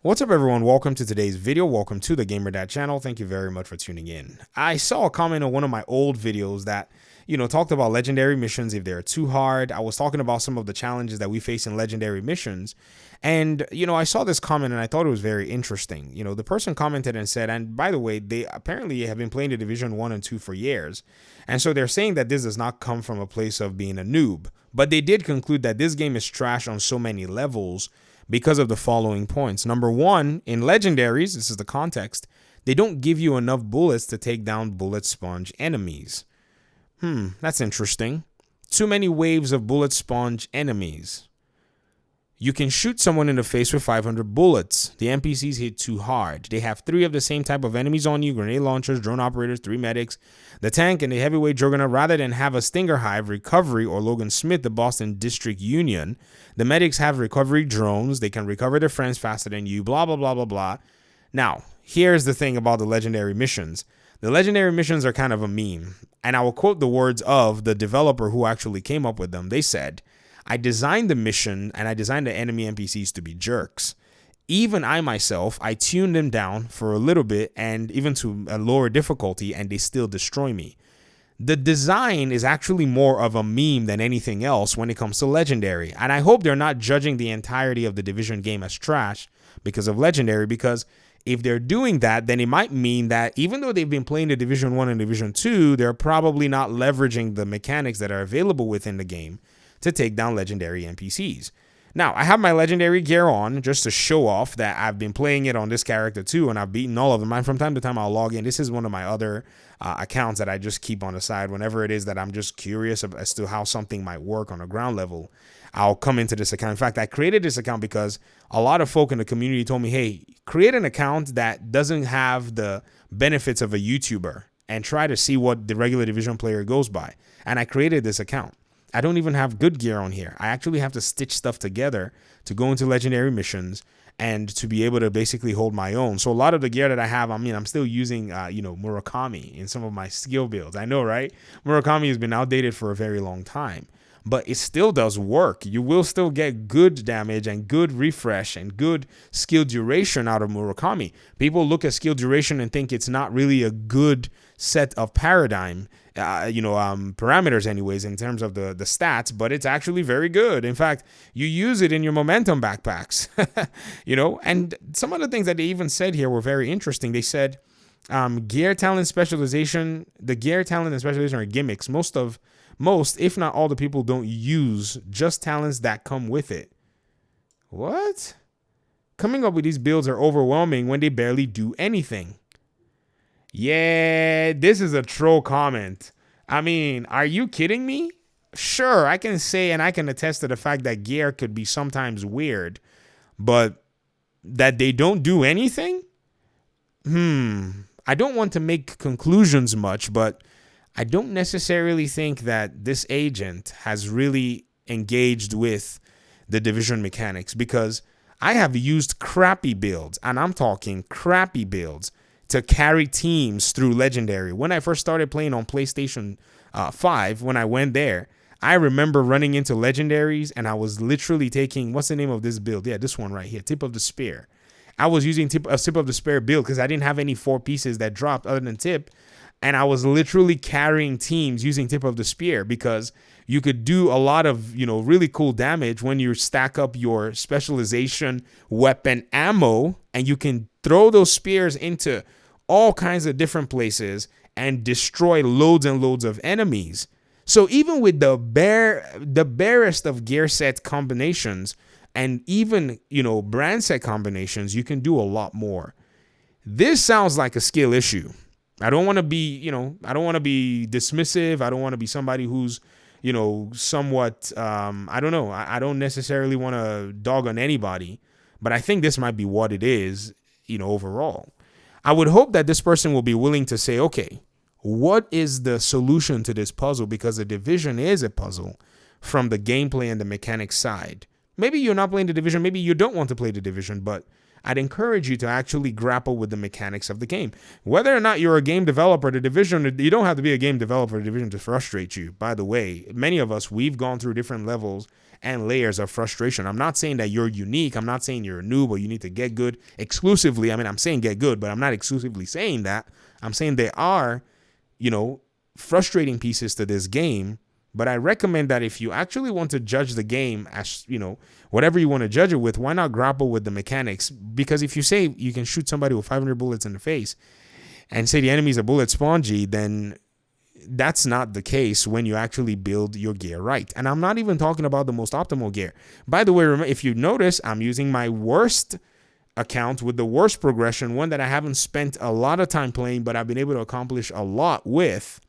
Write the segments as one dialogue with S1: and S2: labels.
S1: What's up, everyone? Welcome to today's video. Welcome to the Gamer Dad channel. Thank you very much for tuning in. I saw a comment on one of my old videos that, talked about legendary missions if they're too hard. I was talking about some of the challenges that we face in legendary missions. And, I saw this comment and I thought it was very interesting. The person commented and said, and by the way, they apparently have been playing the Division 1 and 2 for years. And so they're saying that this does not come from a place of being a noob. But they did conclude that this game is trash on so many levels because of the following points. Number one, in legendaries, this is the context, they don't give you enough bullets to take down bullet sponge enemies. That's interesting. Too many waves of bullet sponge enemies. You can shoot someone in the face with 500 bullets. The NPCs hit too hard. They have 3 of the same type of enemies on you: grenade launchers, drone operators, 3 medics, the tank, and the heavyweight juggernaut. Rather than have a Stinger Hive, Recovery, or Logan Smith, the Boston District Union, the medics have recovery drones. They can recover their friends faster than you, blah, blah, blah, blah, blah. Now, here's the thing about the legendary missions. The legendary missions are kind of a meme, and I will quote the words of the developer who actually came up with them. They said, "I designed the mission and I designed the enemy NPCs to be jerks. Even I myself, I tuned them down for a little bit and even to a lower difficulty, and they still destroy me." The design is actually more of a meme than anything else when it comes to legendary. And I hope they're not judging the entirety of the Division game as trash because of legendary, because if they're doing that, then it might mean that even though they've been playing the Division 1 and Division 2, they're probably not leveraging the mechanics that are available within the game to take down legendary NPCs. Now, I have my legendary gear on just to show off that I've been playing it on this character too, and I've beaten all of them. And from time to time, I'll log in. This is one of my other accounts that I just keep on the side whenever it is that I'm just curious as to how something might work on a ground level. I'll come into this account. In fact, I created this account because a lot of folk in the community told me, hey, create an account that doesn't have the benefits of a YouTuber and try to see what the regular Division player goes by. And I created this account. I don't even have good gear on here. I actually have to stitch stuff together to go into legendary missions and to be able to basically hold my own. So a lot of the gear that I have, I'm still using, Murakami in some of my skill builds. I know, right? Murakami has been outdated for a very long time, but it still does work. You will still get good damage and good refresh and good skill duration out of Murakami. People look at skill duration and think it's not really a good set of parameters anyways in terms of the stats, but it's actually very good. In fact, you use it in your momentum backpacks, and some of the things that they even said here were very interesting. They said gear talent specialization, the gear talent and specialization are gimmicks. Most, if not all, the people don't use just talents that come with it. What? Coming up with these builds are overwhelming when they barely do anything. Yeah, this is a troll comment. I mean, are you kidding me? Sure, I can say and I can attest to the fact that gear could be sometimes weird, but that they don't do anything? I don't want to make conclusions much, but I don't necessarily think that this agent has really engaged with the Division mechanics, because I have used crappy builds, and I'm talking crappy builds, to carry teams through legendary. When I first started playing on PlayStation 5, when I went there, I remember running into legendaries and I was literally taking, what's the name of this build? Yeah, this one right here, Tip of the Spear. I was using Tip of the Spear build because I didn't have any 4 pieces that dropped other than Tip. And I was literally carrying teams using Tip of the Spear because you could do a lot of, really cool damage when you stack up your specialization weapon ammo, and you can throw those spears into all kinds of different places and destroy loads and loads of enemies. So even with the barest of gear set combinations and even, brand set combinations, you can do a lot more. This sounds like a skill issue. I don't want to be, I don't want to be dismissive. I don't want to be somebody who's, somewhat, I don't know. I don't necessarily want to dog on anybody, but I think this might be what it is, overall. I would hope that this person will be willing to say, okay, what is the solution to this puzzle? Because the Division is a puzzle from the gameplay and the mechanics side. Maybe you're not playing the Division. Maybe you don't want to play the Division, but I'd encourage you to actually grapple with the mechanics of the game. Whether or not you're a game developer, the Division, you don't have to be a game developer, the Division to frustrate you. By the way, many of us, we've gone through different levels and layers of frustration. I'm not saying that you're unique. I'm not saying you're a noob or you need to get good exclusively. I mean, I'm saying get good, but I'm not exclusively saying that. I'm saying there are, frustrating pieces to this game. But I recommend that if you actually want to judge the game as, whatever you want to judge it with, why not grapple with the mechanics? Because if you say you can shoot somebody with 500 bullets in the face and say the enemy's a bullet spongy, then that's not the case when you actually build your gear right. And I'm not even talking about the most optimal gear. By the way, if you notice, I'm using my worst account with the worst progression, one that I haven't spent a lot of time playing, but I've been able to accomplish a lot with,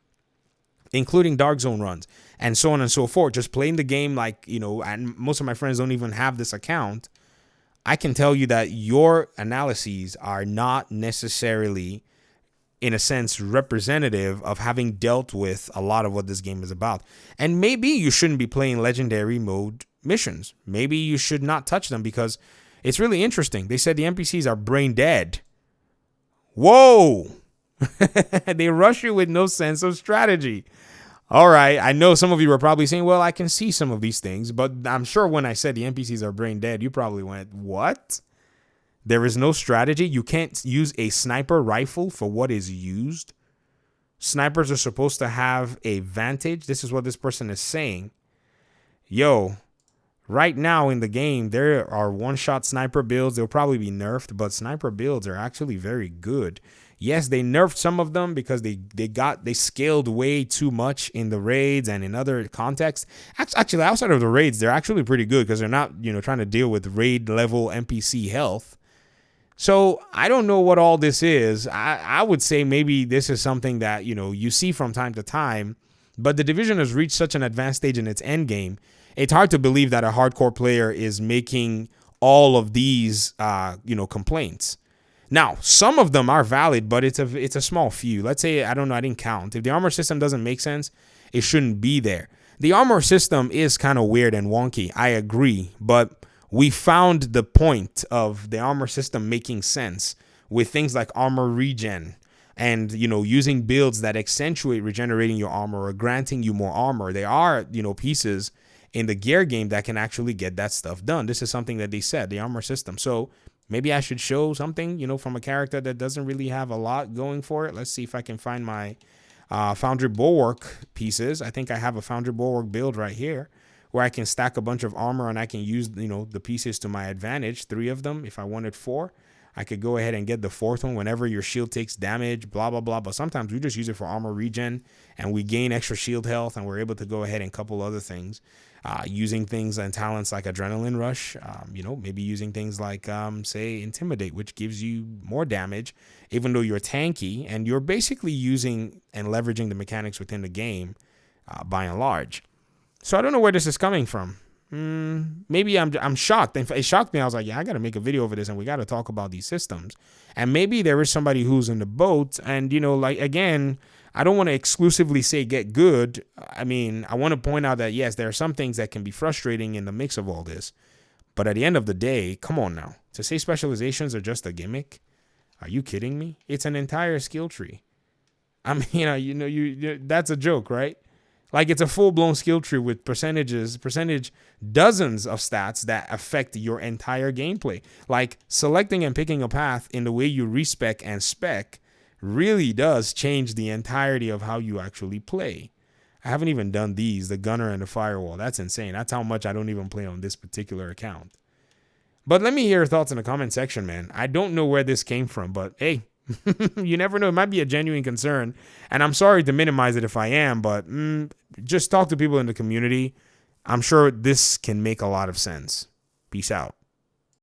S1: including Dark Zone runs and so on and so forth. Just playing the game like, and most of my friends don't even have this account. I can tell you that your analyses are not necessarily, in a sense, representative of having dealt with a lot of what this game is about. And maybe you shouldn't be playing legendary mode missions. Maybe you should not touch them because it's really interesting. They said the NPCs are brain dead. Whoa! They rush you with no sense of strategy. All right, I know some of you are probably saying, well, I can see some of these things, but I'm sure when I said the NPCs are brain dead, you probably went, what? There is no strategy? You can't use a sniper rifle for what is used? Snipers are supposed to have a vantage? This is what this person is saying. Yo, right now in the game, there are one-shot sniper builds. They'll probably be nerfed, but sniper builds are actually very good. Yes, they nerfed some of them because they scaled way too much in the raids and in other contexts. Actually, outside of the raids, they're actually pretty good because they're not, trying to deal with raid level NPC health. So I don't know what all this is. I would say maybe this is something that, you see from time to time, but the Division has reached such an advanced stage in its end game. It's hard to believe that a hardcore player is making all of these, complaints. Now, some of them are valid, but it's a small few. Let's say, I don't know, I didn't count. If the armor system doesn't make sense, it shouldn't be there. The armor system is kind of weird and wonky. I agree, but we found the point of the armor system making sense with things like armor regen and, using builds that accentuate regenerating your armor or granting you more armor. There are, pieces in the gear game that can actually get that stuff done. This is something that they said, the armor system. So maybe I should show something, from a character that doesn't really have a lot going for it. Let's see if I can find my Foundry Bulwark pieces. I think I have a Foundry Bulwark build right here where I can stack a bunch of armor and I can use, the pieces to my advantage. 3 of them. If I wanted 4, I could go ahead and get the 4th one whenever your shield takes damage, blah, blah, blah. But sometimes we just use it for armor regen and we gain extra shield health and we're able to go ahead and couple other things. Using things and talents like Adrenaline Rush, maybe using things like, say, Intimidate, which gives you more damage, even though you're tanky, and you're basically using and leveraging the mechanics within the game by and large. So I don't know where this is coming from. Maybe I'm shocked. It shocked me. I was like, yeah, I got to make a video over this, and we got to talk about these systems. And maybe there is somebody who's in the boat, and, again, I don't want to exclusively say get good. I mean, I want to point out that, yes, there are some things that can be frustrating in the mix of all this. But at the end of the day, come on now. To say specializations are just a gimmick? Are you kidding me? It's an entire skill tree. I mean, that's a joke, right? Like, it's a full-blown skill tree with percentage dozens of stats that affect your entire gameplay. Like, selecting and picking a path in the way you respec and spec really does change the entirety of how you actually play. I haven't even done these, the gunner and the firewall. That's insane. That's how much I don't even play on this particular account. But let me hear your thoughts in the comment section, man. I don't know where this came from, but hey, you never know. It might be a genuine concern. And I'm sorry to minimize it if I am, but just talk to people in the community. I'm sure this can make a lot of sense. Peace out.